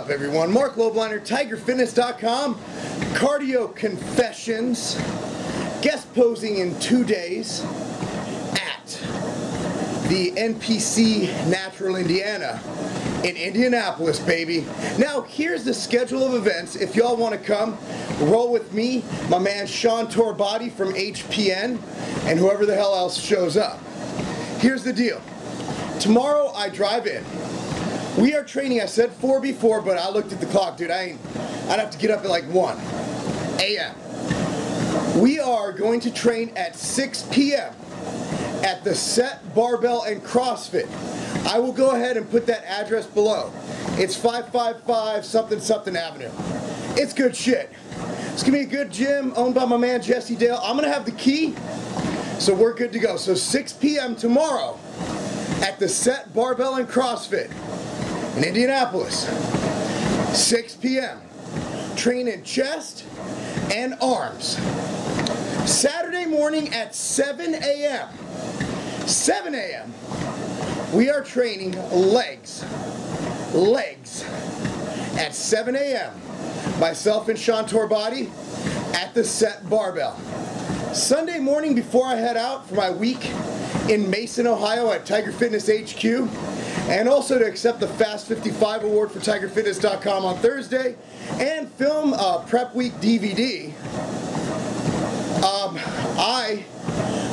up, everyone? Mark Lobliner, TigerFitness.com, Cardio Confessions, guest posing in 2 days at the NPC Natural Indiana in Indianapolis, baby. Now, here's the schedule of events. If y'all want to come, roll with me, my man Sean Torbati from HPN, and whoever the hell else shows up. Here's the deal. Tomorrow, I drive in. We are training, I said 4 before, but I looked at the clock, dude. I'd have to get up at like 1 a.m. We are going to train at 6 p.m. at the SETT, Barbell, and CrossFit. I will go ahead and put that address below. It's 555 something something Avenue. It's good shit. It's gonna be a good gym owned by my man Jesse Dale. I'm gonna have the key, so we're good to go. So 6 p.m. tomorrow at the SETT, Barbell, and CrossFit in Indianapolis. 6 p.m. Training chest and arms. Saturday morning at 7 a.m. 7 a.m. we are training legs. Legs at 7 a.m. Myself and Sean Torbati at the SETT Barbell. Sunday morning before I head out for my week in Mason, Ohio at Tiger Fitness HQ, and also to accept the Fast 55 award for TigerFitness.com on Thursday and film Prep Week DVD. I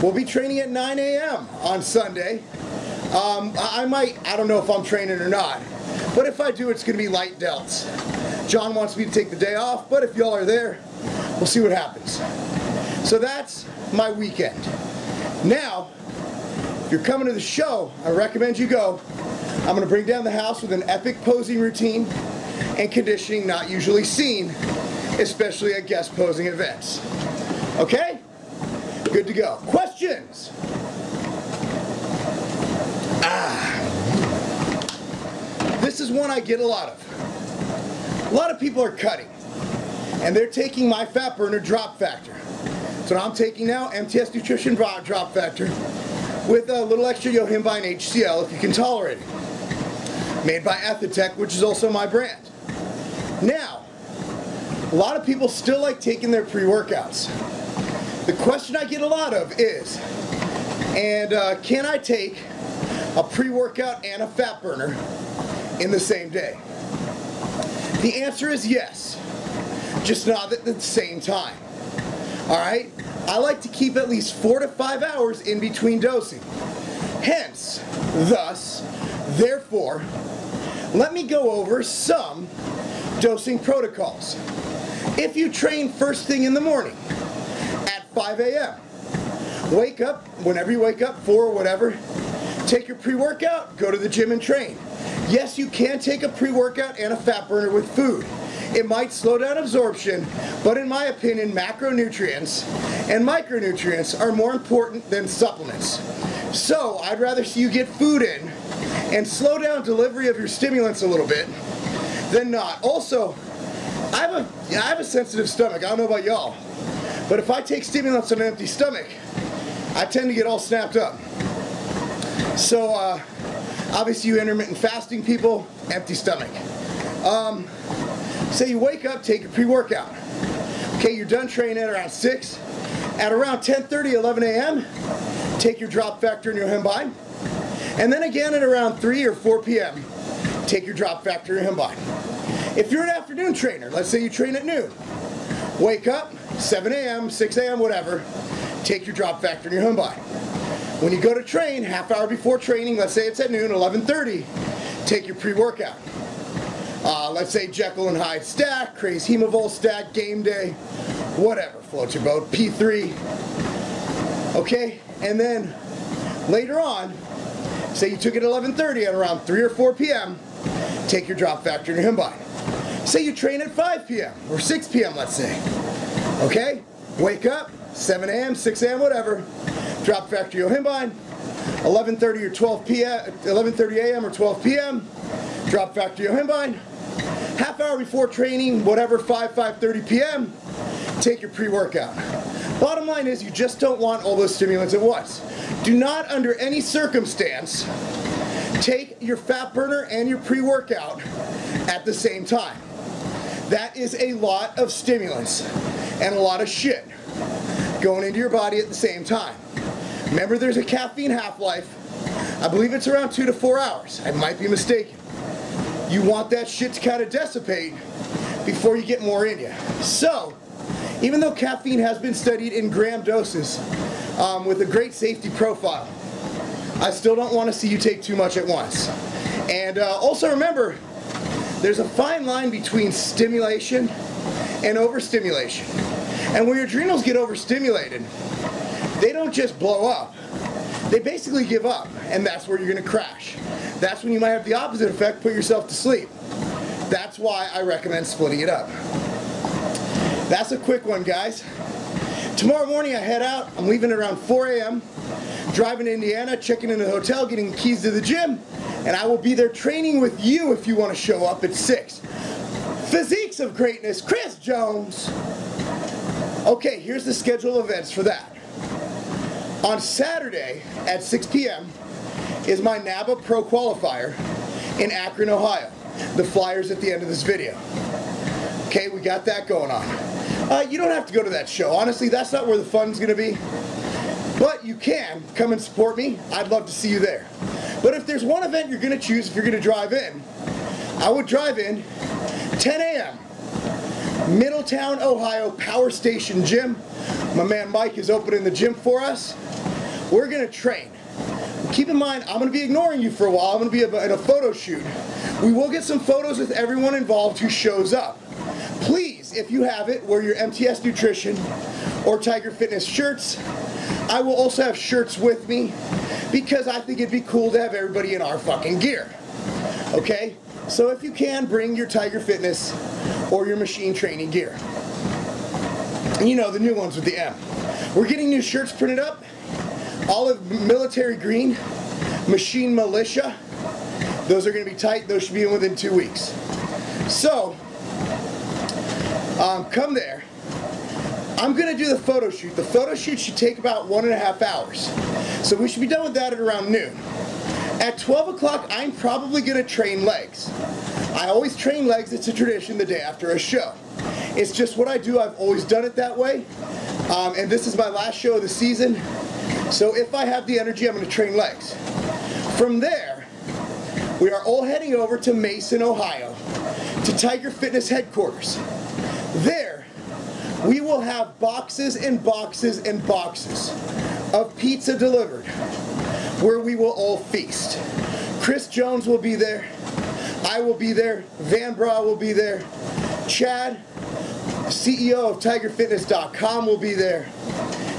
will be training at 9 a.m. on Sunday. I don't know if I'm training or not, but if I do, it's going to be light delts. John wants me to take the day off, but if y'all are there, we'll see what happens. So that's my weekend. Now, if you're coming to the show, I recommend you go. I'm going to bring down the house with an epic posing routine and conditioning not usually seen, especially at guest posing events. Okay? Good to go. Questions? This is one I get a lot of. A lot of people are cutting, and they're taking my fat burner drop factor. So I'm taking now MTS Nutrition drop factor with a little extra yohimbine HCl if you can tolerate it. Made by SETT, which is also my brand. Now, a lot of people still like taking their pre-workouts. The question I get a lot of is, can I take a pre-workout and a fat burner in the same day? The answer is yes, just not at the same time. Alright? I like to keep at least 4 to 5 hours in between dosing. Hence, thus, therefore, let me go over some dosing protocols. If you train first thing in the morning at 5 a.m., wake up, whenever you wake up, 4 or whatever, take your pre-workout, go to the gym and train. Yes, you can take a pre-workout and a fat burner with food. It might slow down absorption, but in my opinion, macronutrients and micronutrients are more important than supplements. So, I'd rather see you get food in and slow down delivery of your stimulants a little bit than not. Also, I have a sensitive stomach. I don't know about y'all, but if I take stimulants on an empty stomach, I tend to get all snapped up. So, obviously you intermittent fasting people, empty stomach. Say you wake up, take your pre-workout. Okay, you're done training at around 6. At around 10:30, 11 a.m., take your drop factor and your yohimbine. And then again at around 3 or 4 p.m., take your drop factor and your yohimbine. If you're an afternoon trainer, let's say you train at noon, wake up, 7 a.m., 6 a.m., whatever, take your drop factor and your yohimbine. When you go to train, half hour before training, let's say it's at noon, 11:30, take your pre-workout. Let's say Jekyll and Hyde stack, Craze Hemovol stack, game day, whatever, float your boat, P3. Okay, and then later on, say you took it at 11:30 at around 3 or 4 p.m., take your drop factor and your yohimbine. Say you train at 5 p.m. or 6 p.m., let's say. Okay, wake up, 7 a.m., 6 a.m., whatever, drop factor your yohimbine, 11:30 or 12 p.m., 11:30 a.m. or 12 p.m., drop factor your yohimbine. Half hour before training, whatever, 5:30 p.m., take your pre-workout. Bottom line is you just don't want all those stimulants at once. Do not, under any circumstance, take your fat burner and your pre-workout at the same time. That is a lot of stimulants and a lot of shit going into your body at the same time. Remember, there's a caffeine half-life. I believe it's around 2 to 4 hours. I might be mistaken. You want that shit to kind of dissipate before you get more in you. So, even though caffeine has been studied in gram doses with a great safety profile, I still don't want to see you take too much at once. And also remember, there's a fine line between stimulation and overstimulation. And when your adrenals get overstimulated, they don't just blow up. They basically give up, and that's where you're going to crash. That's when you might have the opposite effect, put yourself to sleep. That's why I recommend splitting it up. That's a quick one, guys. Tomorrow morning I head out. I'm leaving at around 4 a.m. driving to Indiana, checking into the hotel, getting keys to the gym, and I will be there training with you if you want to show up at 6. Physiques of Greatness, Chris Jones. Okay, here's the schedule of events for that. On Saturday at 6 p.m. is my NABA Pro Qualifier in Akron, Ohio. The flyer's at the end of this video. Okay, we got that going on. You don't have to go to that show. Honestly, that's not where the fun's going to be. But you can come and support me. I'd love to see you there. But if there's one event you're going to choose if you're going to drive in, I would drive in 10 a.m. Middletown, Ohio Power Station Gym. My man Mike is opening the gym for us. We're going to train. Keep in mind, I'm going to be ignoring you for a while. I'm going to be in a photo shoot. We will get some photos with everyone involved who shows up. Please, if you have it, wear your MTS Nutrition or Tiger Fitness shirts. I will also have shirts with me because I think it'd be cool to have everybody in our fucking gear. Okay? So if you can, bring your Tiger Fitness or your machine training gear. You know, the new ones with the M. We're getting new shirts printed up. Olive military green, machine militia. Those are going to be tight. Those should be in within 2 weeks. So, come there. I'm going to do the photo shoot. The photo shoot should take about 1.5 hours. So we should be done with that at around noon. At 12 o'clock, I'm probably going to train legs. I always train legs. It's a tradition the day after a show. It's just what I do. I've always done it that way. And this is my last show of the season. So if I have the energy, I'm going to train legs. From there, we are all heading over to Mason, Ohio, to Tiger Fitness headquarters. There, we will have boxes and boxes and boxes of pizza delivered, where we will all feast. Chris Jones will be there. I will be there. Van Bra will be there. Chad, CEO of TigerFitness.com, will be there.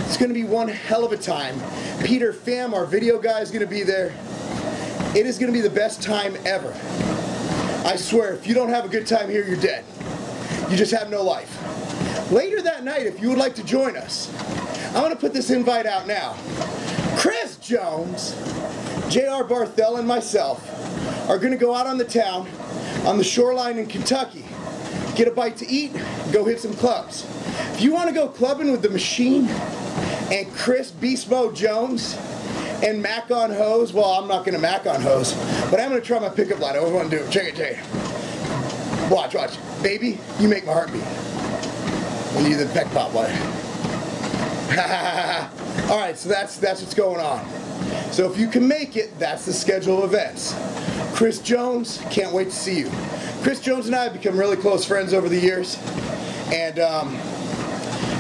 It's going to be one hell of a time. Peter Pham, our video guy, is going to be there. It is going to be the best time ever. I swear, if you don't have a good time here, you're dead. You just have no life. Later that night, if you would like to join us, I'm going to put this invite out now. Chris Jones, J.R. Barthel, and myself are going to go out on the town, on the shoreline in Kentucky, get a bite to eat, go hit some clubs. If you want to go clubbing with the machine and Chris Beast Mode Jones and Mac on hose, well, I'm not going to Mac on hose, but I'm going to try my pickup line. I want to do it. Check it. Watch. Baby, you make my heart beat. When you do the peck pop line. Alright, so that's what's going on. So if you can make it, that's the schedule of events. Chris Jones, can't wait to see you. Chris Jones and I have become really close friends over the years. And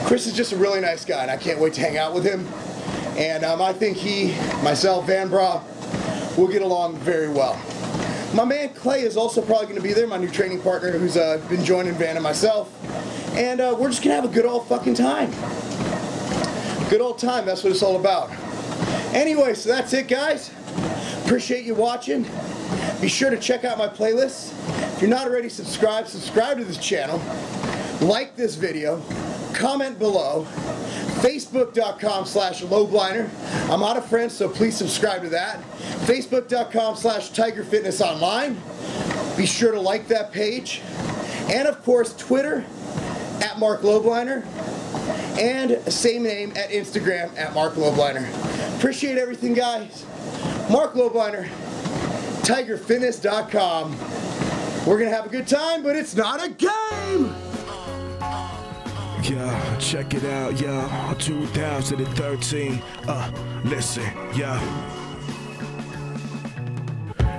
Chris is just a really nice guy, and I can't wait to hang out with him. And I think he, myself, Van Bra, will get along very well. My man Clay is also probably going to be there, my new training partner who's been joining Van and myself. And we're just going to have a good old fucking time. Good old time, that's what it's all about. Anyway, so that's it, guys. Appreciate you watching. Be sure to check out my playlists. If you're not already subscribed, subscribe to this channel. Like this video. Comment below. Facebook.com/lowbliner. I'm out of friends, so please subscribe to that. Facebook.com/TigerFitnessOnline. Be sure to like that page. And of course, Twitter @MarkLowbliner. And same name at Instagram @MarkLowbliner. Appreciate everything, guys. Mark Lowbliner, TigerFitness.com. We're gonna have a good time, but it's not a game! Yeah, check it out, yeah, 2013, listen, yeah.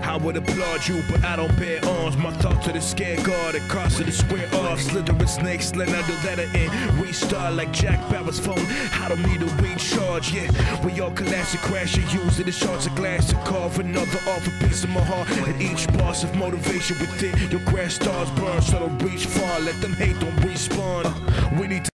I would applaud you, but I don't bear arms. My thoughts are the scared guard, the cross of the square off. Slithering snake, slid under letter and restart like Jack Bauer's phone. I don't need a recharge, yeah. We all collapse and crash and use it as shards of glass to carve another off a piece of my heart. And each boss of motivation within your grass stars burn, so don't reach far. Let them hate, don't respawn. We need to